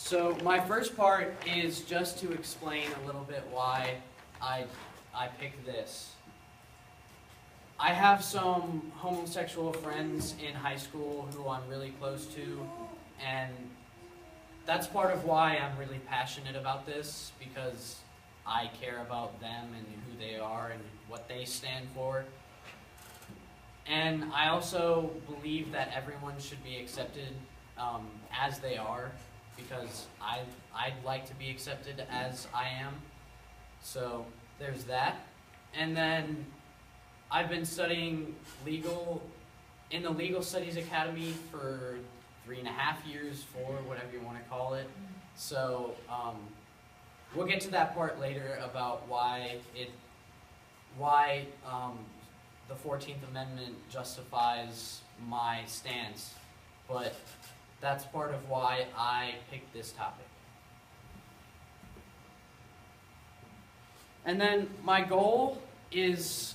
So my first part is just to explain a little bit why I picked this. I have some homosexual friends in high school who I'm really close to, and that's part of why I'm really passionate about this, because I care about them and who they are and what they stand for. And I also believe that everyone should be accepted as they are, because I'd like to be accepted as I am. So there's that. And then I've been studying legal in the Legal Studies Academy for 3.5 years, 4, whatever you want to call it. So we'll get to that part later about why the 14th Amendment justifies my stance, but that's part of why I picked this topic. And then my goal is,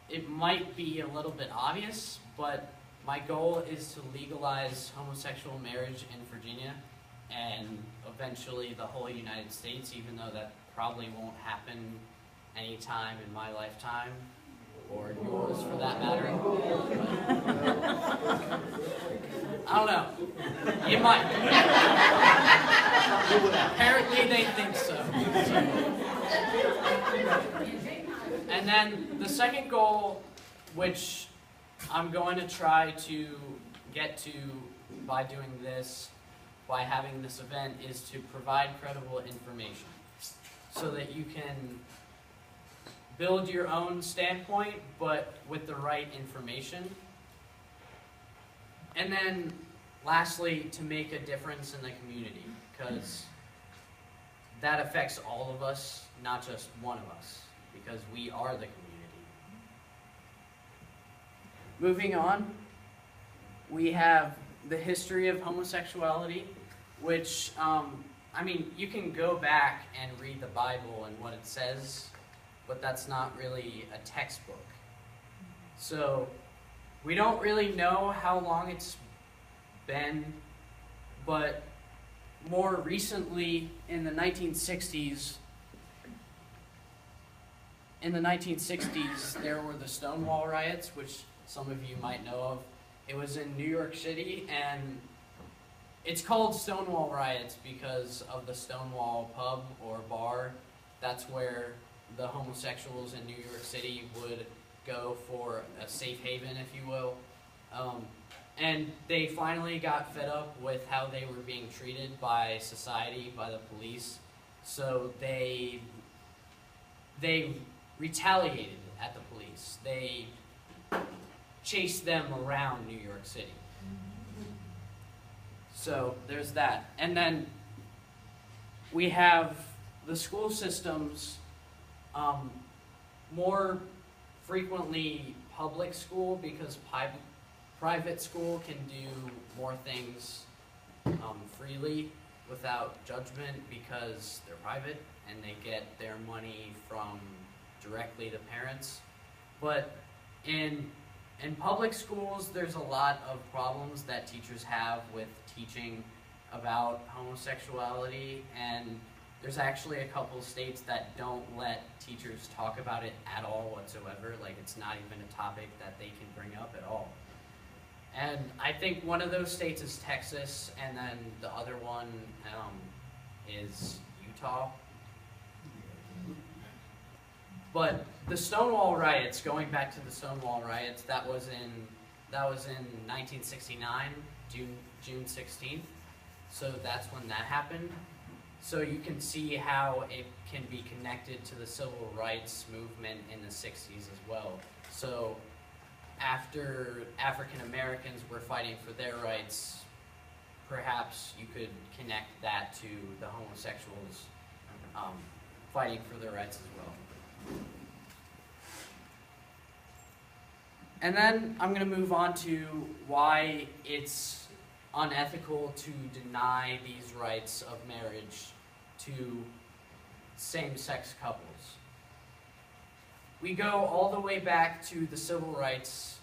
it might be a little bit obvious, but my goal is to legalize homosexual marriage in Virginia and eventually the whole United States, even though that probably won't happen anytime in my lifetime, or yours for that matter. I don't know. It might. Apparently they think so. And then the second goal, which I'm going to try to get to by doing this, by having this event, is to provide credible information so that you can build your own standpoint, but with the right information. And then, lastly, to make a difference in the community, because that affects all of us, not just one of us, because we are the community. Moving on, we have the history of homosexuality, which, I mean, you can go back and read the Bible and what it says, but that's not really a textbook. So we don't really know how long it's been, but more recently in the 1960s, there were the Stonewall riots, which some of you might know of. It was in New York City, and it's called Stonewall riots because of the Stonewall pub or bar. That's where the homosexuals in New York City would go for a safe haven, if you will. And they finally got fed up with how they were being treated by society, by the police. So they retaliated at the police. They chased them around New York City. So there's that. And then we have the school systems, more frequently public school, because private school can do more things freely without judgment because they're private and they get their money from directly the parents. But in public schools, there's a lot of problems that teachers have with teaching about homosexuality, and there's actually a couple states that don't let teachers talk about it at all whatsoever. Like, it's not even a topic that they can bring up at all. And I think one of those states is Texas, and then the other one is Utah. But the Stonewall riots, going back to the Stonewall riots, that was in 1969, June 16th. So that's when that happened. So you can see how it can be connected to the civil rights movement in the 60s as well. So after African Americans were fighting for their rights, perhaps you could connect that to the homosexuals fighting for their rights as well. And then I'm going to move on to why it's unethical to deny these rights of marriage to same-sex couples. We go all the way back to the civil rights,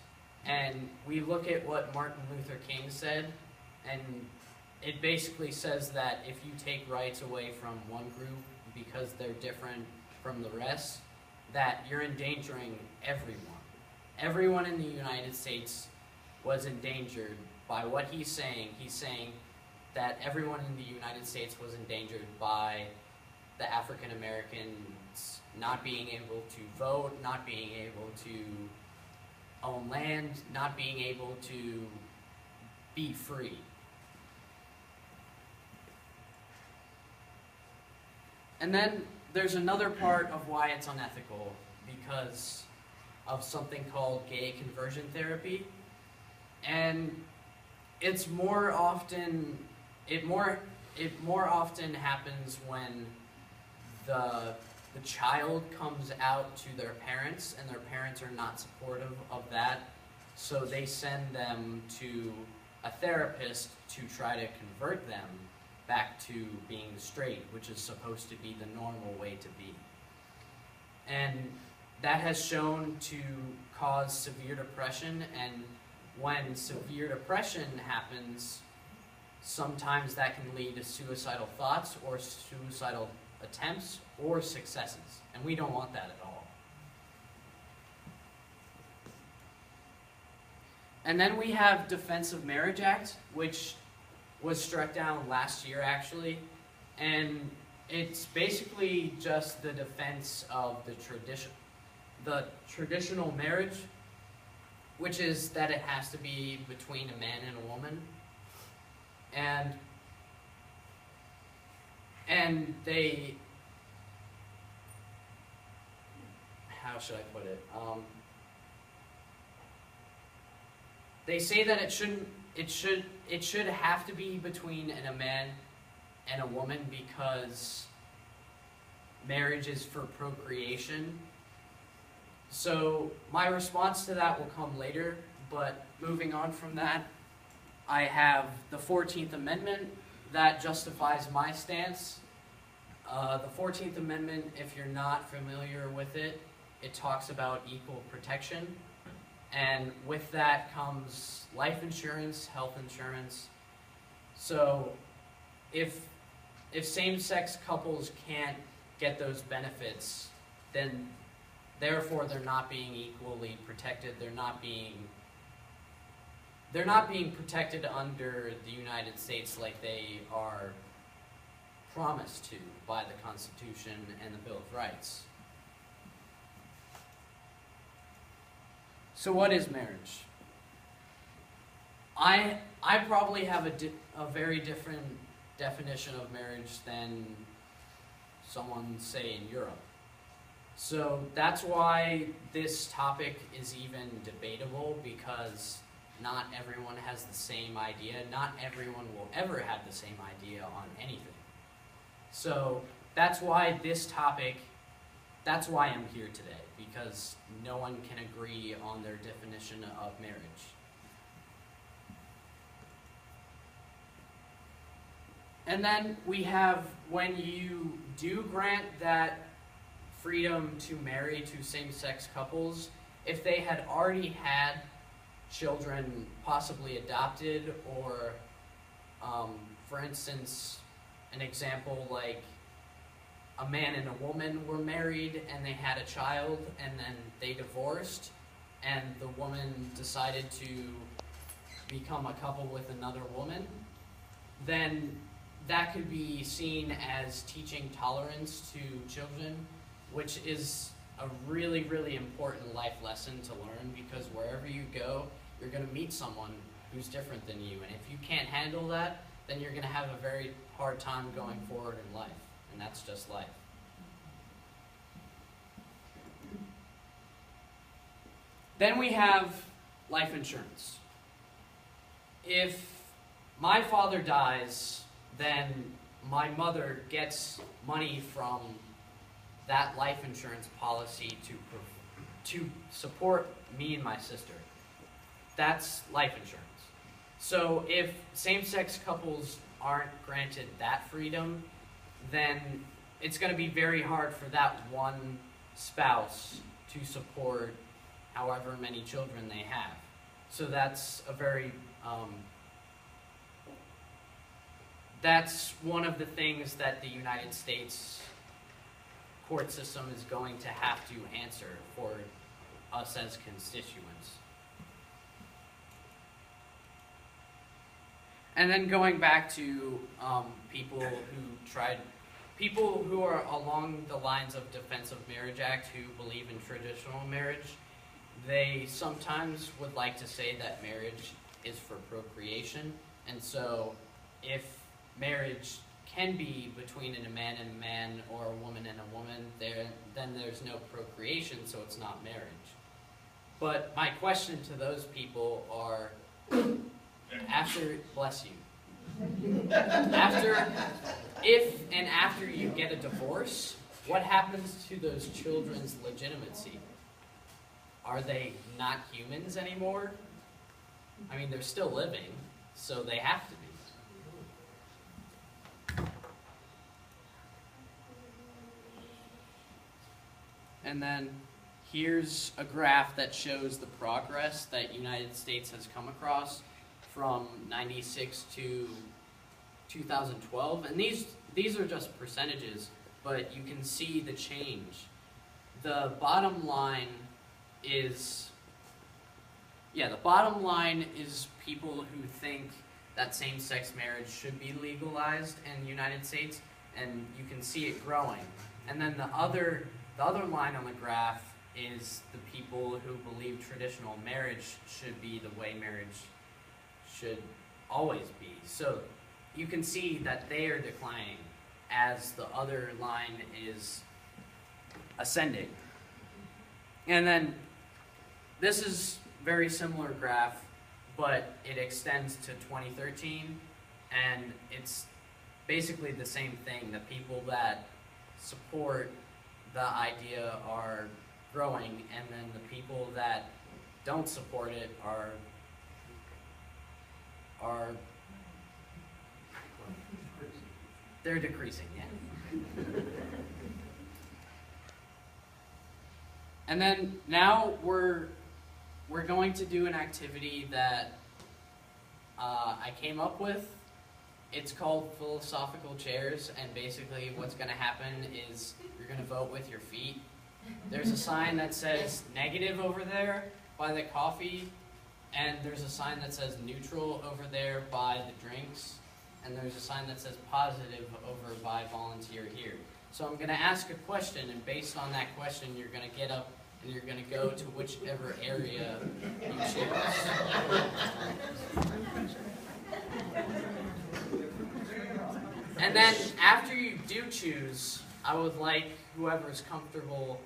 and we look at what Martin Luther King said, and it basically says that if you take rights away from one group because they're different from the rest, that you're endangering everyone. Everyone in the United States was endangered by what he's saying. He's saying that everyone in the United States was endangered by the African Americans not being able to vote, not being able to own land, not being able to be free. And then there's another part of why it's unethical, because of something called gay conversion therapy. And it more often happens when the child comes out to their parents and their parents are not supportive of that, so they send them to a therapist to try to convert them back to being straight, which is supposed to be the normal way to be. And that has shown to cause severe depression, and when severe depression happens, sometimes that can lead to suicidal thoughts or suicidal attempts or successes, and we don't want that at all. And then we have Defense of Marriage Act, which was struck down last year actually, and it's basically just the defense of the traditional marriage, which is that it has to be between a man and a woman, and they, how should I put it? They say that it should have to be between a man and a woman because marriage is for procreation. So my response to that will come later, but moving on from that, I have the 14th Amendment that justifies my stance. The 14th Amendment, if you're not familiar with it, it talks about equal protection. And with that comes life insurance, health insurance. So if same-sex couples can't get those benefits, then therefore they're not being equally protected. They're not being protected under the United States like they are promised to by the Constitution and the Bill of Rights. So what is marriage? I probably have a very different definition of marriage than someone, say, in Europe. So that's why this topic is even debatable, because not everyone has the same idea. Not everyone will ever have the same idea on anything. So that's why that's why I'm here today, because no one can agree on their definition of marriage. And then we have, when you do grant that freedom to marry to same-sex couples, if they had already had children possibly adopted, or for instance, an example like a man and a woman were married and they had a child and then they divorced and the woman decided to become a couple with another woman, then that could be seen as teaching tolerance to children, which is a really, really important life lesson to learn, because wherever you go, you're going to meet someone who's different than you. And if you can't handle that, then you're going to have a very hard time going forward in life. And that's just life. Then we have life insurance. If my father dies, then my mother gets money from that life insurance policy to support me and my sister. That's life insurance. So if same-sex couples aren't granted that freedom, then it's going to be very hard for that one spouse to support however many children they have. So that's a very that's one of the things that the United States court system is going to have to answer for us as constituents. And then going back to people who are along the lines of Defense of Marriage Act who believe in traditional marriage, they sometimes would like to say that marriage is for procreation, and so if marriage can be between a man and a man or a woman and a woman, then there's no procreation, so it's not marriage. But my question to those people are, after you get a divorce, what happens to those children's legitimacy? Are they not humans anymore? I mean, they're still living, so they have to be. And then here's a graph that shows the progress that United States has come across from 96 to 2012. And these are just percentages, but you can see the change. The bottom line is people who think that same-sex marriage should be legalized in the United States, and you can see it growing. And then the other line on the graph is the people who believe traditional marriage should be the way marriage should always be. So you can see that they are declining as the other line is ascending. And then this is very similar graph, but it extends to 2013, and it's basically the same thing. The people that support the idea are growing, and then the people that don't support it are they're decreasing, yeah. And then now we're going to do an activity that I came up with. It's called philosophical chairs, and basically what's going to happen is you're going to vote with your feet. There's a sign that says negative over there by the coffee, and there's a sign that says neutral over there by the drinks, and there's a sign that says positive over by volunteer here. So I'm going to ask a question, and based on that question, you're going to get up and you're going to go to whichever area you choose. And then after you do choose, I would like whoever's comfortable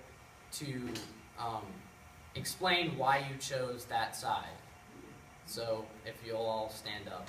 to explain why you chose that side. So if you'll all stand up.